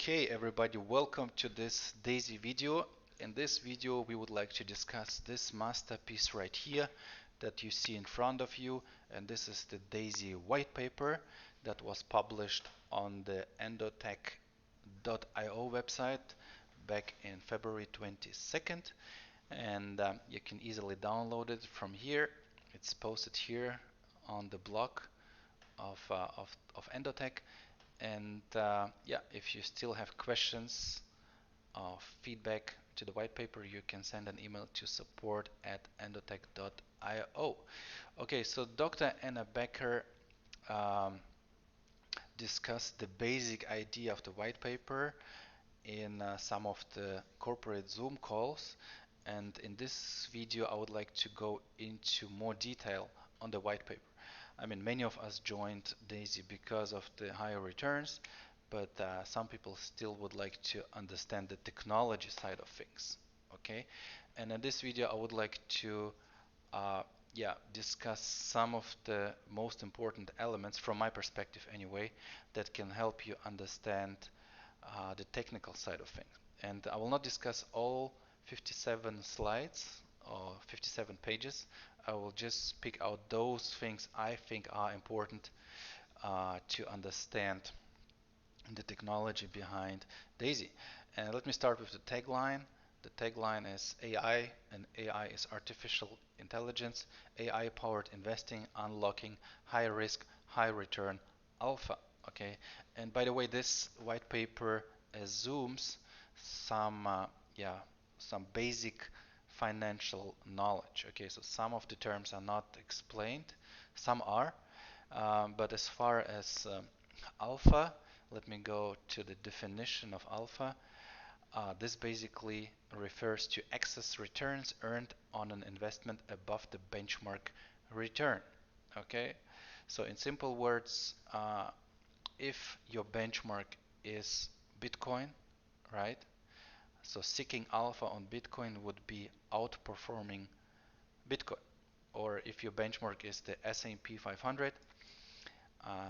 Okay, everybody, welcome to this DAISY video. In this video, we would like to discuss this masterpiece right here that you see in front of you. And this is the DAISY white paper that was published on the Endotech.io website back in February 22nd. And you can easily download it from here. It's posted here on the blog of Endotech. And yeah, if you still have questions or feedback to the white paper, you can send an email to support@endotech.io. Okay, so Dr. Anna Becker um, discussed the basic idea of the white paper in some of the corporate Zoom calls. And in this video, I would like to go into more detail on the white paper. I mean, many of us joined DAISY because of the higher returns, but some people still would like to understand the technology side of things. Okay, and in this video, I would like to uh, yeah, discuss some of the most important elements from my perspective anyway that can help you understand the technical side of things. And I will not discuss all 57 slides or 57 pages. I will just pick out those things I think are important to understand the technology behind DAISY. And let me start with the tagline. The tagline is AI, and AI is artificial intelligence, AI powered investing, unlocking high risk, high return alpha. Okay, and by the way, this white paper assumes some, yeah, some basic financial knowledge. Okay, so some of the terms are not explained, some are, but as far as alpha, let me go to the definition of alpha. This basically refers to excess returns earned on an investment above the benchmark return. Okay, so in simple words, if your benchmark is Bitcoin, right? So seeking alpha on Bitcoin would be outperforming Bitcoin. Or if your benchmark is the S&P 500,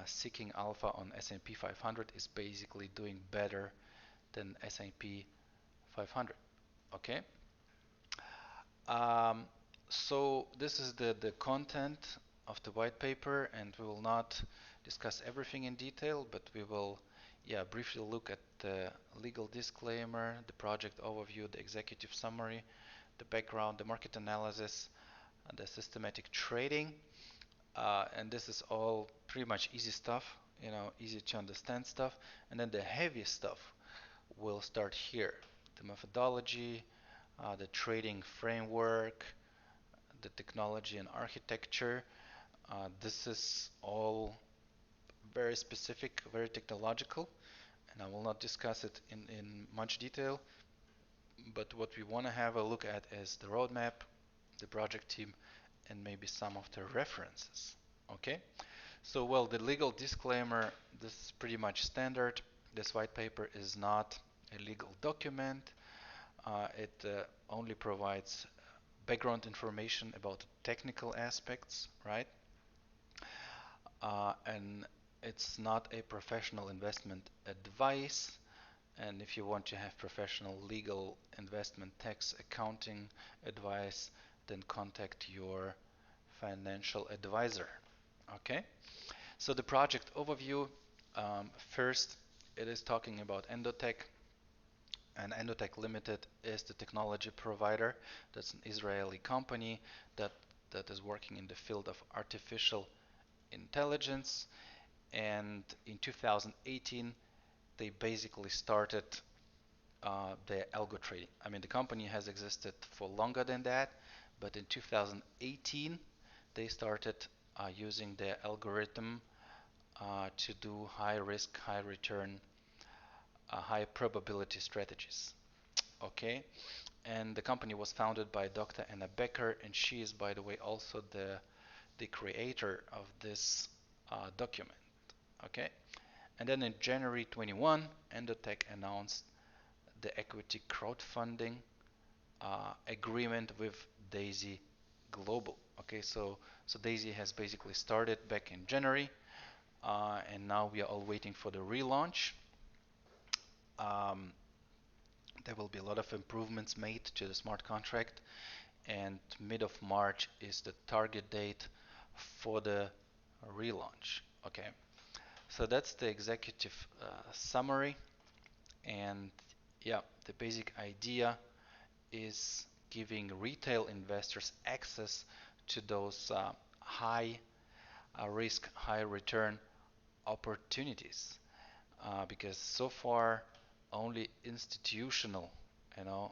seeking alpha on S&P 500 is basically doing better than S&P 500. Okay. Um, so this is the content of the white paper, and we will not discuss everything in detail, but we will, yeah, briefly look at the legal disclaimer, the project overview, the executive summary, the background, the market analysis, and the systematic trading. And this is all pretty much easy stuff, easy to understand stuff. And then the heavy stuff will start here. The methodology, the trading framework, the technology and architecture. This is all very specific, very technological, and I will not discuss it in much detail. But what we want to have a look at is the roadmap, the project team, and maybe some of the references. Okay? So, well, the legal disclaimer, this is pretty much standard. This white paper is not a legal document. It only provides background information about the technical aspects, right? And it's not a professional investment advice. And if you want to have professional legal investment tax accounting advice, then contact your financial advisor. Okay? So the project overview, first it is talking about Endotech, and Endotech Limited is the technology provider. That's an Israeli company that is working in the field of artificial intelligence. And in 2018, they basically started the algo trading. I mean, the company has existed for longer than that, but in 2018, they started using their algorithm to do high risk, high return, high probability strategies. Okay, and the company was founded by Dr. Anna Becker, and she is, by the way, also the creator of this document. Okay, and then in January 21, Endotech announced the equity crowdfunding agreement with DAISY Global. Okay, so DAISY has basically started back in January, and now we are all waiting for the relaunch. um, there will be a lot of improvements made to the smart contract, and mid of March is the target date for the relaunch. Okay, so that's the executive summary, and yeah, the basic idea is giving retail investors access to those high risk, high return opportunities. Because so far only you know,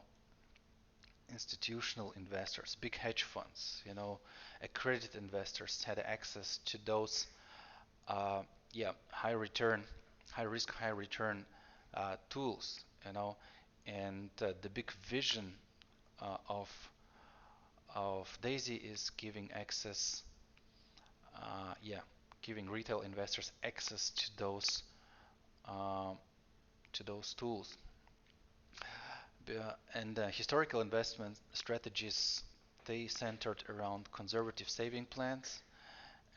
institutional investors, big hedge funds, accredited investors had access to those, uh, yeah, high return, high risk, high return tools, and the big vision of Daisy is giving access, yeah, giving retail investors access um, to those tools. And historical investment strategies, they centered around conservative saving plans,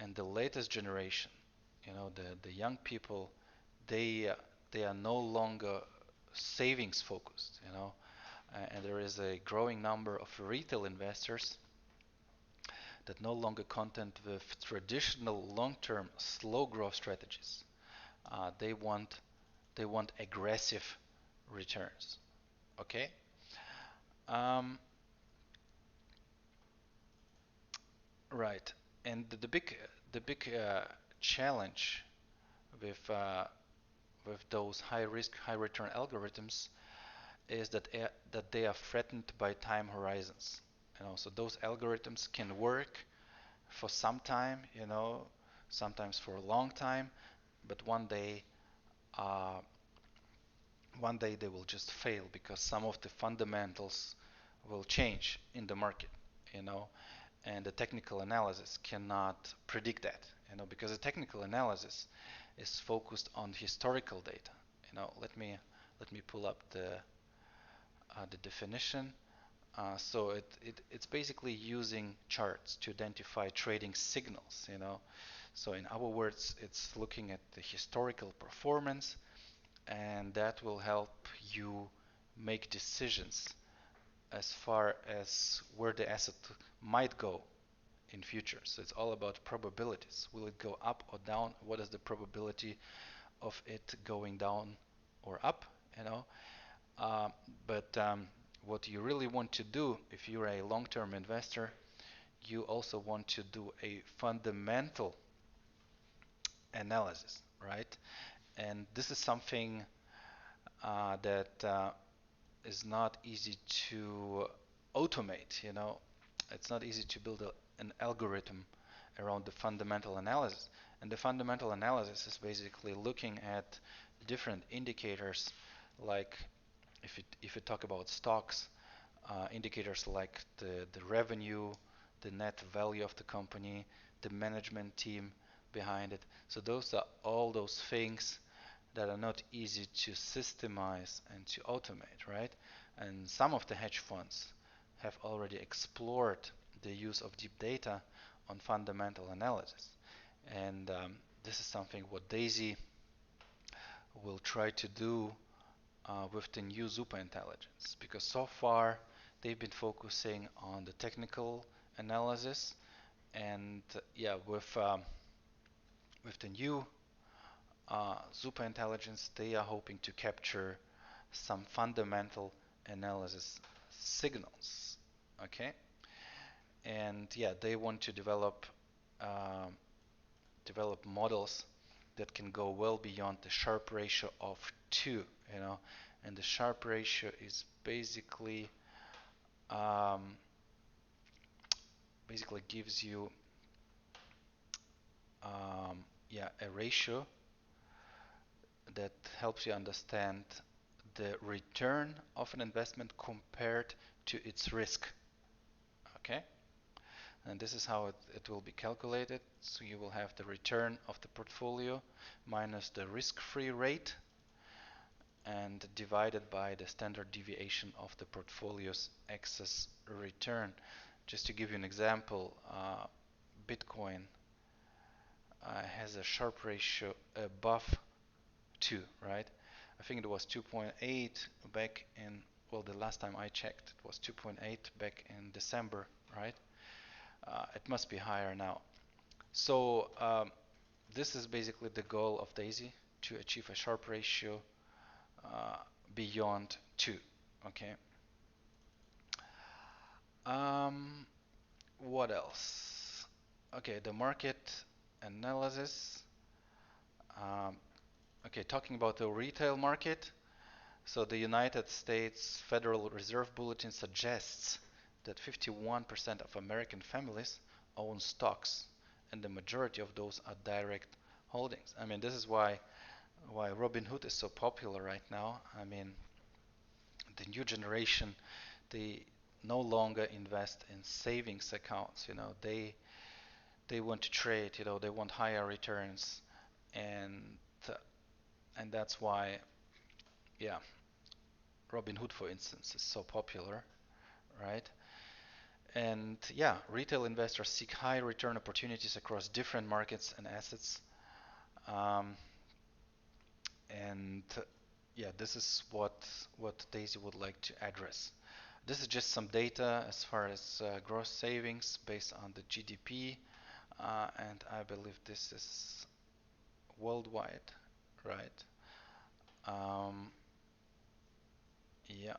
and the latest generation, the young people, they they are no longer savings focused, and there is a growing number of retail investors that no longer content with traditional long-term slow growth strategies. They want aggressive returns. Okay. Um, right. And the big challenge with those high risk, high return algorithms is that they are threatened by time horizons. So those algorithms can work for some time, sometimes for a long time, but uh, one day they will just fail because some of the fundamentals will change in the market, you know, and the technical analysis cannot predict that, because the technical analysis is focused on historical data. Let me pull up the definition. So it's basically using charts to identify trading signals, So in other words, it's looking at the historical performance, and that will help you make decisions as far as where the asset might go in future. So it's all about probabilities. Will it go up or down? What is the probability of it going down or up? You know, uh, but what you really want to do if you're a long-term investor, you also want to do a fundamental analysis, right? And this is something that is not easy to automate. It's not easy to build an algorithm around the fundamental analysis. And the fundamental analysis is basically looking at different indicators, like if you talk about stocks, indicators like the revenue, the net value of the company, the management team behind it. So those are all those things that are not easy to systemize and to automate, right? And some of the hedge funds have already explored the use of deep data on fundamental analysis. And this is something what Daisy will try to do with the new superintelligence, because so far they've been focusing on the technical analysis, and yeah, with the new superintelligence, they are hoping to capture some fundamental analysis signals. Okay, and yeah, they want to um, develop models that can go well beyond the Sharpe ratio of 2, and the Sharpe ratio is um, basically gives you yeah, a ratio that helps you understand the return of an investment compared to its risk. Okay, and this is how it will be calculated. So you will have the return of the portfolio minus the risk-free rate and divided by the standard deviation of the portfolio's excess return. Just to give you an example, Bitcoin has a Sharpe ratio above 2, right? I think it was 2.8 back in, well, the last time I checked, it was 2.8 back in December, right? It must be higher now. So this is basically the goal of Daisy, to achieve a Sharpe ratio uh, beyond 2. Okay. Um, what else? Okay, the market analysis. Um, okay, talking about the retail market. So the United States Federal Reserve Bulletin suggests that 51% of American families own stocks, and the majority of those are direct holdings. I mean, this is why Robinhood is so popular right now. I mean, the new generation, they no longer invest in savings accounts. They want to trade. They want higher returns, and uh, and that's why, yeah, Robinhood, for instance, is so popular, right? And yeah, retail investors seek high return opportunities across different markets and assets. Um, and yeah, this is what Daisy would like to address. This is just some data as far as gross savings based on the GDP, and I believe this is worldwide, right? Um, yeah.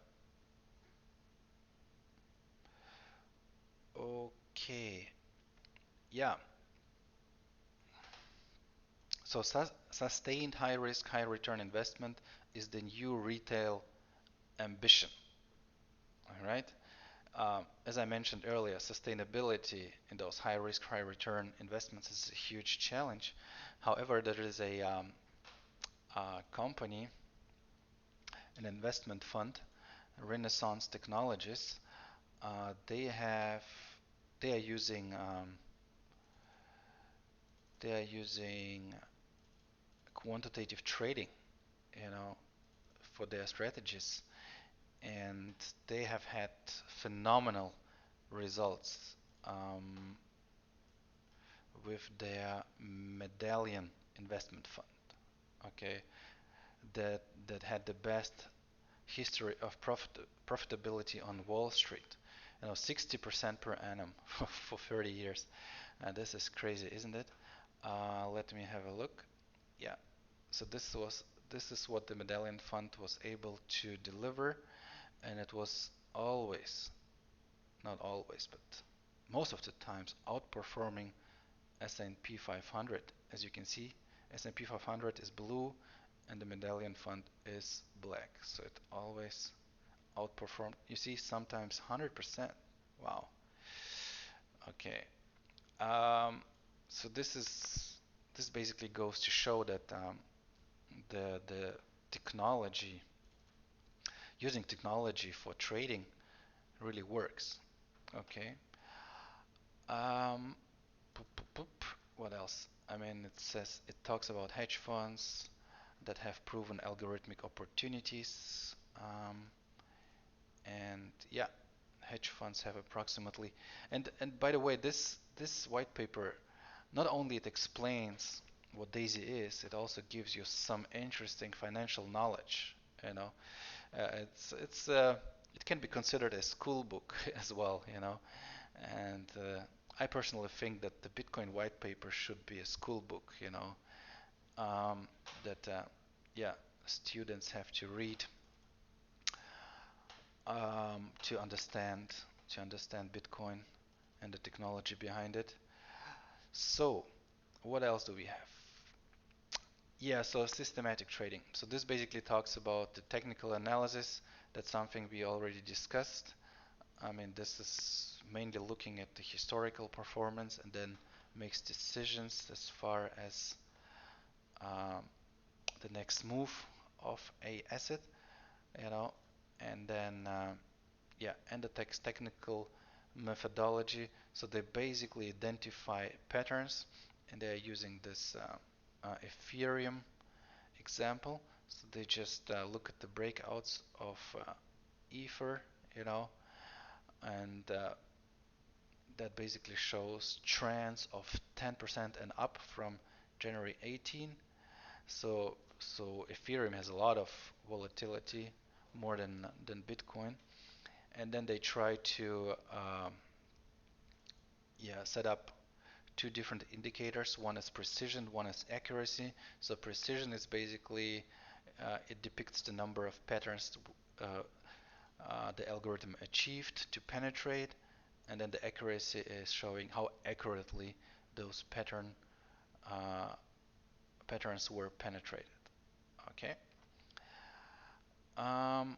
Okay. Yeah. So sustained high risk, high return investment is the new retail ambition. All right. As I mentioned earlier, sustainability in those high risk, high return investments is a huge challenge. However, there is a company, an investment fund, Renaissance Technologies. They have they are using they are using quantitative trading, you know, for their strategies, and they have had phenomenal results um, with their Medallion investment fund. Okay, that had the best history of profitability on Wall Street. 60% per annum for 30 years. This is crazy, isn't it? Let me have a look. Yeah. So this is what the Medallion Fund was able to deliver, and it was always, not always, but most of the times outperforming S&P 500. As you can see, S&P 500 is blue and the Medallion Fund is black. So it always outperformed. You see, sometimes 100%. Wow. Okay. Um, so this basically goes to show that the technology, using technology for trading, really works. Okay. Um, What else? I mean, it talks about hedge funds that have proven algorithmic opportunities. And yeah, hedge funds have approximately. And by the way, this white paper, not only it explains what Daisy is, it also gives you some interesting financial knowledge. You know, it can be considered a school book as well. And I personally think that the Bitcoin white paper should be a school book. That yeah, students have to read to understand Bitcoin and the technology behind it. So, what else do we have? Yeah, so systematic trading. So this basically talks about the technical analysis. That's something we already discussed. I mean, this is mainly looking at the historical performance and then makes decisions as far as um, the next move of a asset, you know, and then yeah, Endotech's technical methodology. So they basically identify patterns, and they're using this Ethereum example. So they just look at the breakouts of Ether, you know, and that basically shows trends of 10% and up from January 18. So so Ethereum has a lot of volatility, more than Bitcoin, and then they try to yeah, set up two different indicators. One is precision, one is accuracy. So precision is basically it depicts the number of patterns uh, the algorithm achieved to penetrate, and then the accuracy is showing how accurately those uh, patterns were penetrated. Okay. Um,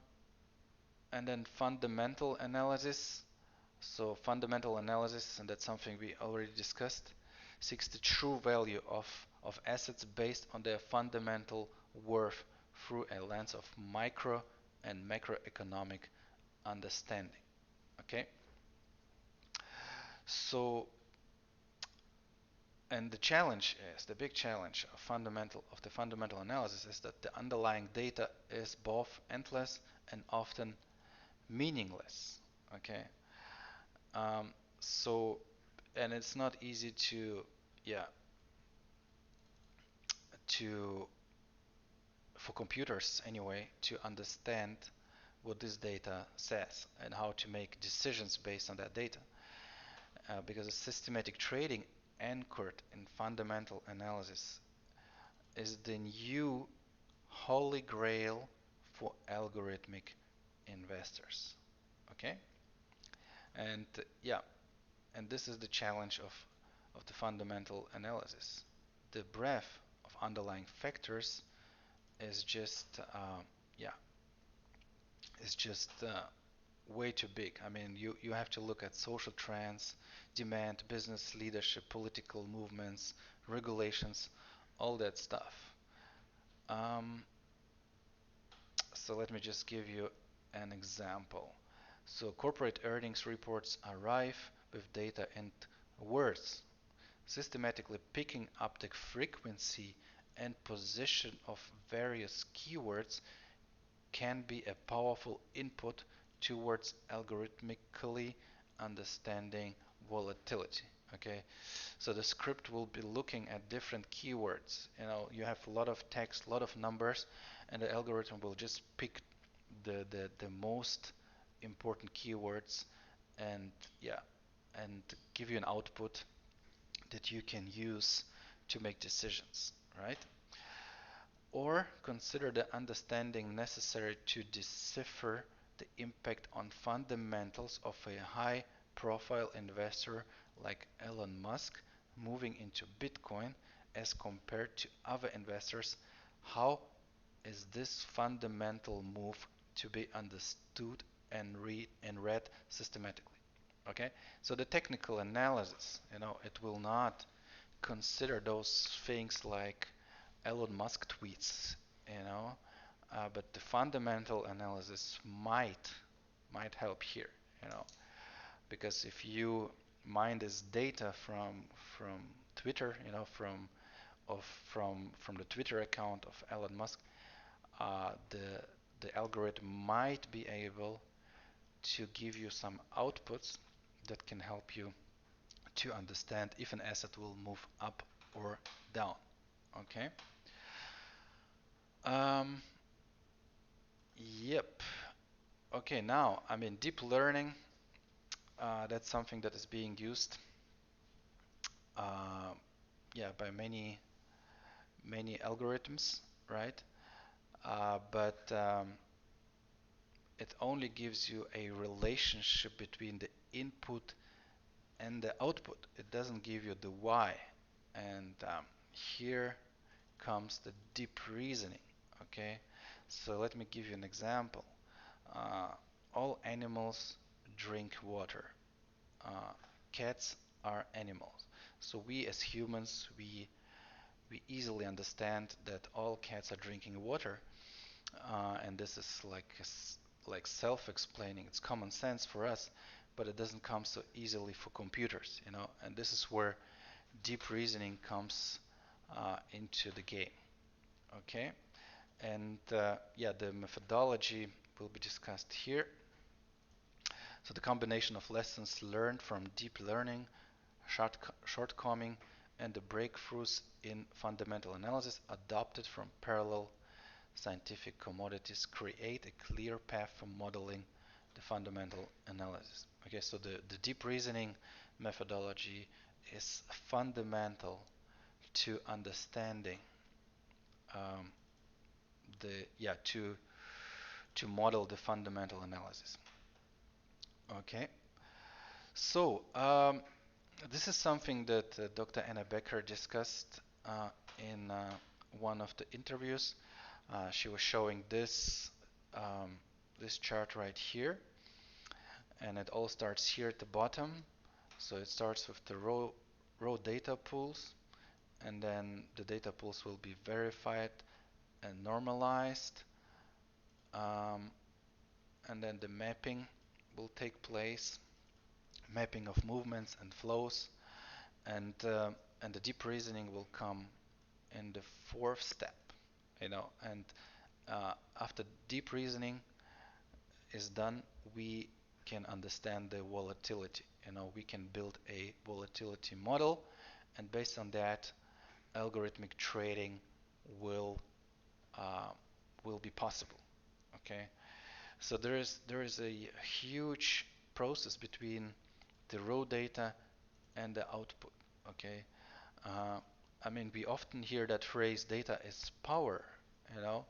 and then fundamental analysis. So fundamental analysis, and that's something we already discussed, seeks the true value of assets based on their fundamental worth through a lens of micro and macroeconomic understanding. Okay? So, and the challenge is, the big challenge of the fundamental analysis is that the underlying data is both endless and often meaningless. Okay? Um, so, and it's not easy to, yeah, to, for computers anyway, to understand what this data says and how to make decisions based on that data. Because a systematic trading anchored in fundamental analysis is the new holy grail for algorithmic investors. Okay? And yeah, and this is the challenge of the fundamental analysis. The breadth of underlying factors is just yeah, is just way too big. I mean, you have to look at social trends, demand, business leadership, political movements, regulations, all that stuff. Um, so let me just give you an example. So corporate earnings reports are rife with data and words, systematically picking up the frequency and position of various keywords can be a powerful input towards algorithmically understanding volatility. Okay, so the script will be looking at different keywords. You know, you have a lot of text, a lot of numbers, and the algorithm will just pick the most important keywords and yeah, and give you an output that you can use to make decisions, right? Or consider the understanding necessary to decipher the impact on fundamentals of a high profile investor like Elon Musk moving into Bitcoin as compared to other investors. How is this fundamental move to be understood and read systematically? Okay, so the technical analysis, it will not consider those things like Elon Musk tweets, but the fundamental analysis might help here, you know, because if you mine this data from Twitter, from the Twitter account of Elon Musk, the algorithm might be able to give you some outputs that can help you to understand if an asset will move up or down. Okay. Um, yep. Okay, now, I mean, deep learning, that's something that is being used, uh, yeah, by many algorithms, right? But it only gives you a relationship between the input and the output. It doesn't give you the why. And here comes the deep reasoning, okay? So let me give you an example. Uh, all animals drink water. Uh, Cats are animals. So we as humans, we easily understand that all cats are drinking water, and this is like self-explaining. It's common sense for us, but it doesn't come so easily for computers, And this is where deep reasoning comes into the game. Okay, and yeah, the methodology will be discussed here. So the combination of lessons learned from deep learning, shortcoming, and the breakthroughs in fundamental analysis adopted from parallel scientific commodities create a clear path for modeling the fundamental analysis. Okay, so the deep reasoning methodology is fundamental to understanding um, the yeah to model the fundamental analysis. Okay, so this is something that Dr. Anna Becker discussed in one of the interviews. She was showing um, this chart right here, and it all starts here at the bottom. So it starts with the raw data pools, and then the data pools will be verified and normalized, um, and then the mapping will take place, mapping of movements and flows, and uh, and the deep reasoning will come in the fourth step, and after deep reasoning is done, we can understand the volatility. We can build a volatility model, and based on that, algorithmic trading will uh, will be possible. Okay, so there is a huge process between the raw data and the output. Okay, uh, I mean we often hear that phrase "data is power," you know,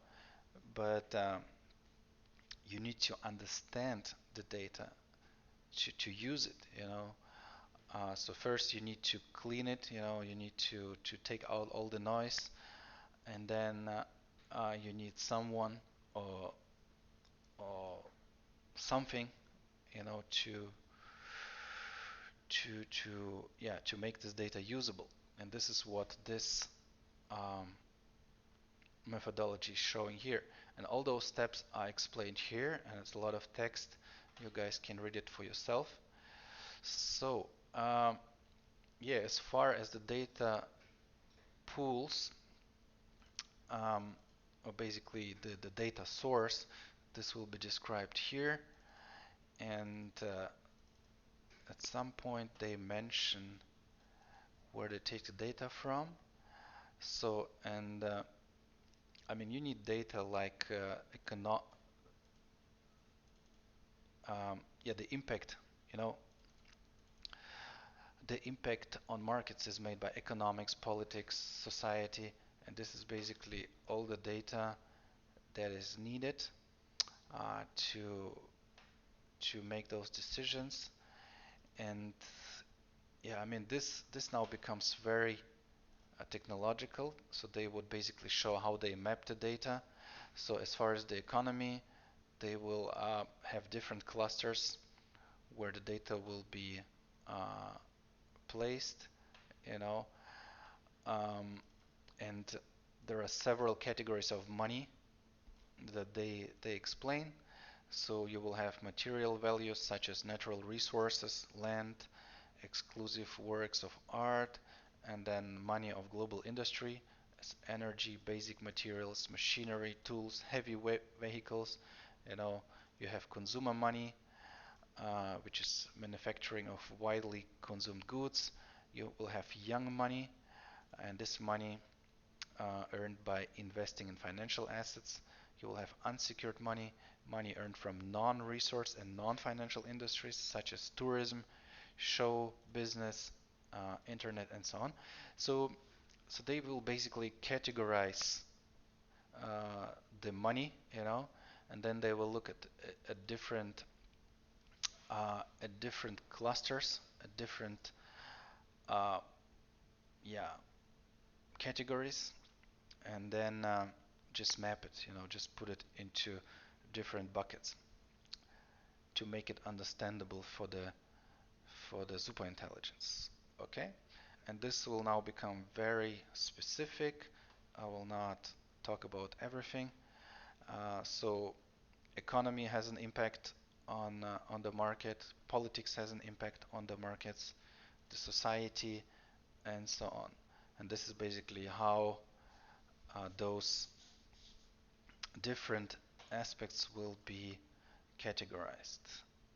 but you need to understand the data to use it. So first you need to clean it. You need to take out all the noise, and then you need someone or or something, to make this data usable. And this is what this um, methodology is showing here. And all those steps are explained here, and it's a lot of text. You guys can read it for yourself. So, yeah, as far as the data pools, or basically the data source, this will be described here. And at some point they mention where they take the data from. So, and I mean, you need data like yeah, the impact, you know, the impact on markets is made by economics, politics, society, and this is basically all the data that is needed uh, to to make those decisions. And yeah, I mean, this now becomes very technological. So they would basically show how they map the data. So as far as the economy, they will have different clusters where the data will be uh, placed, you know, um, and there are several categories of money that they explain. So you will have material values such as natural resources, land, exclusive works of art, and then money of global industry, as energy, basic materials, machinery, tools, heavy vehicles. You know, you have consumer money, which is manufacturing of widely consumed goods. You will have young money, and this money earned by investing in financial assets. You will have unsecured money, money earned from non-resource and non-financial industries such as tourism, show business, internet, and so on. So, so they will basically categorize uh, the money, and then they will look at different clusters, at different uh, yeah categories, and then just map it, just put it into different buckets to make it understandable for the superintelligence. Okay, and this will now become very specific. I will not talk about everything. So economy has an impact on the market, politics has an impact on the markets, the society, and so on. And this is basically how those different aspects will be categorized.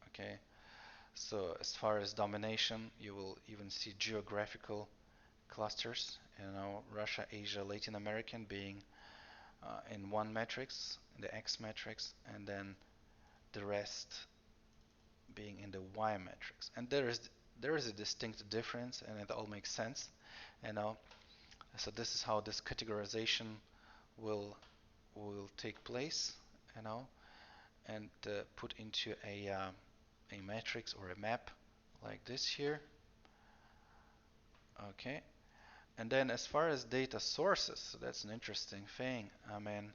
Okay, so as far as domination, you will even see geographical clusters, Russia, Asia, Latin American being in one matrix, in the X matrix, and then the rest being in the Y matrix. And there is a distinct difference, and it all makes sense, you know. So this is how this categorization will take place, you know, and put into a matrix or a map like this here. Okay. And then as far as data sources, so that's an interesting thing. I mean,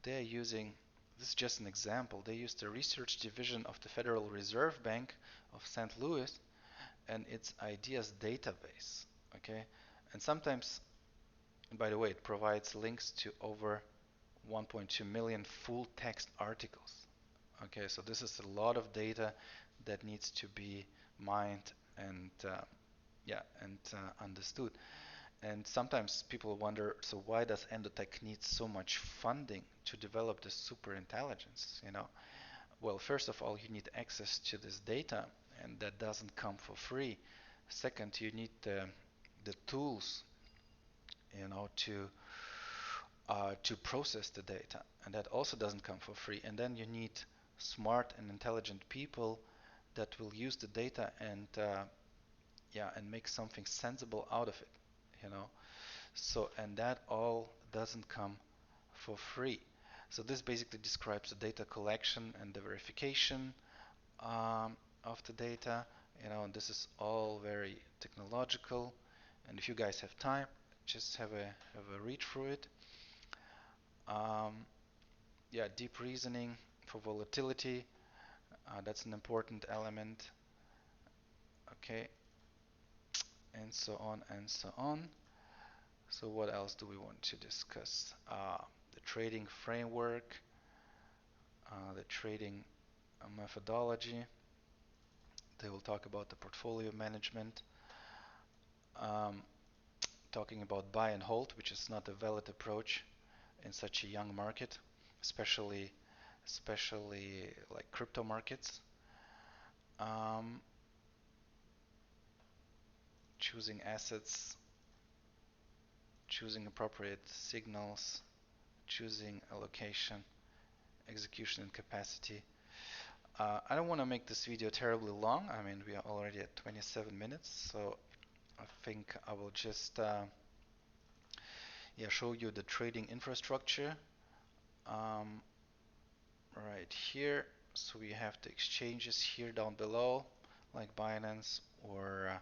they're using, this is just an example, they use the research division of the Federal Reserve Bank of St. Louis and its ideas database. Okay. And sometimes, and by the way, it provides links to over 1.2 million full text articles. Okay, so this is a lot of data that needs to be mined and understood. And sometimes people wonder, so why does Endotech need so much funding to develop this super intelligence? Well, first of all, you need access to this data, and that doesn't come for free. Second, you need the tools, to process the data, and that also doesn't come for free. And then you need smart and intelligent people that will use the data and make something sensible out of it, you know. So, and that all doesn't come for free. So this basically describes the data collection and the verification of the data, and this is all very technological. And if you guys have time, just have a read through it. Um, yeah, deep reasoning for volatility, that's an important element. Okay, and so on and so on. So what else do we want to discuss? The trading framework, the trading methodology. They will talk about the portfolio management, um, talking about buy and hold, which is not a valid approach in such a young market, especially like crypto markets. Um, choosing assets, choosing appropriate signals, choosing allocation, execution and capacity. I don't want to make this video terribly long. I mean, we are already at 27 minutes, so I think I will just show you the trading infrastructure um, right here. So we have the exchanges here down below, like Binance or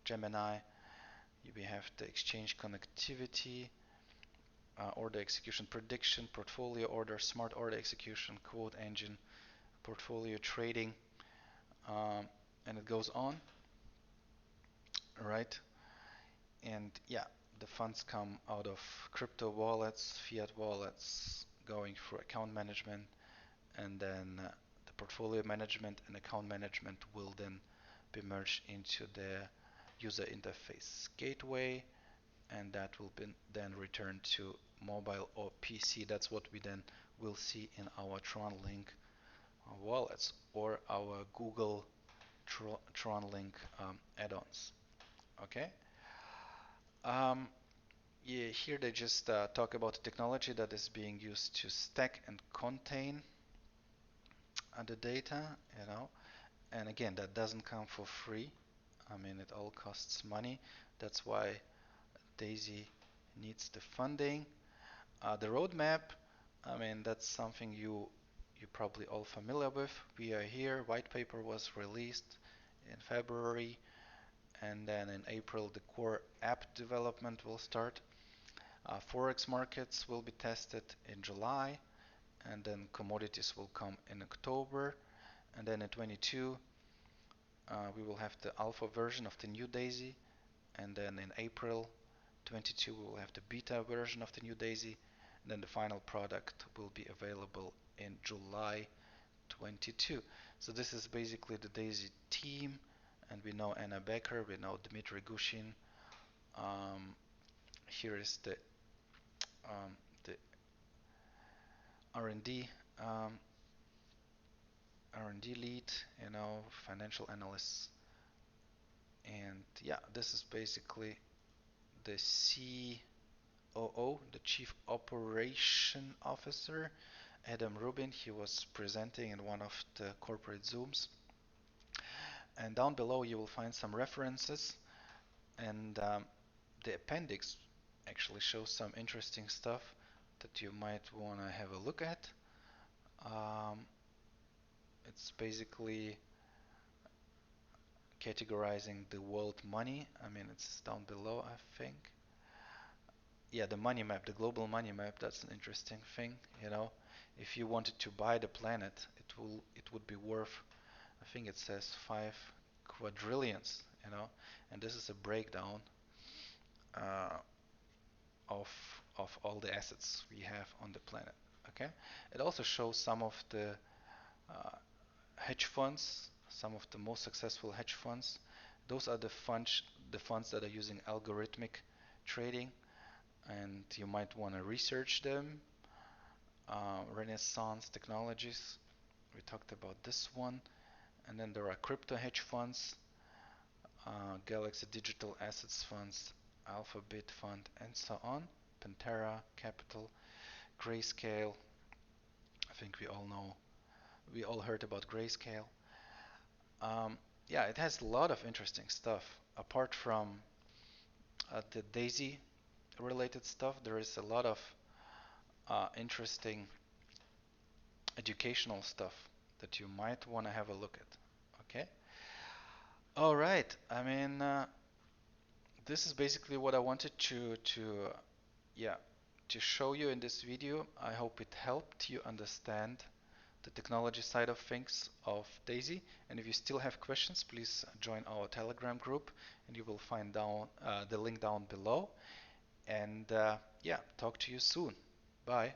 Gemini. We have the exchange connectivity, order execution prediction, portfolio order, smart order execution, quote engine, portfolio trading, and it goes on, right? And yeah, the funds come out of crypto wallets, fiat wallets, going through account management, and then the portfolio management and account management will then be merged into the user interface gateway, and that will be then returned to mobile or PC. That's what we then will see in our TronLink wallets or our Google TronLink add-ons. Okay. Um, yeah, here they just talk about the technology that is being used to stack and contain the data, and again, that doesn't come for free. I mean, it all costs money. That's why Daisy needs the funding. The roadmap, I mean, that's something you probably all familiar with. We are here. White paper was released in February, and then in April the core app development will start. Forex markets will be tested in July, and then commodities will come in October, and then in 22 we will have the alpha version of the new Daisy, and then in April 22 we will have the beta version of the new Daisy, and then the final product will be available in July 22. So this is basically the Daisy team, and we know Anna Becker, we know Dmitry Gushin. Here is the R&D um, R&D lead, financial analysts, and yeah, this is basically the COO, the Chief Operation Officer, Adam Rubin. He was presenting in one of the corporate Zooms. And down below you will find some references, and the appendix actually shows some interesting stuff that you might want to have a look at. Um, it's basically categorizing the world money. I mean, it's down below, I think. Yeah, the money map, the global money map, that's an interesting thing, you know. If you wanted to buy the planet, it would be worth, I think it says 5 quadrillions, you know. And this is a breakdown uh, of all the assets we have on the planet. Okay. It also shows some of the uh, hedge funds, some of the most successful hedge funds. Those are the funds that are using algorithmic trading, and you might want to research them. Renaissance Technologies, we talked about this one, and then there are crypto hedge funds, Galaxy Digital Assets Funds, Alphabet Fund, and so on. Pantera Capital, Grayscale. I think we all heard about Grayscale. Yeah, it has a lot of interesting stuff. Apart from the DAISY related stuff, there is a lot of interesting educational stuff that you might want to have a look at. Okay? All right. I mean, this is basically what I wanted yeah, to show you in this video. I hope it helped you understand the technology side of things of DAISY. And if you still have questions, please join our Telegram group, and you will find down the link down below. And yeah, talk to you soon. Bye.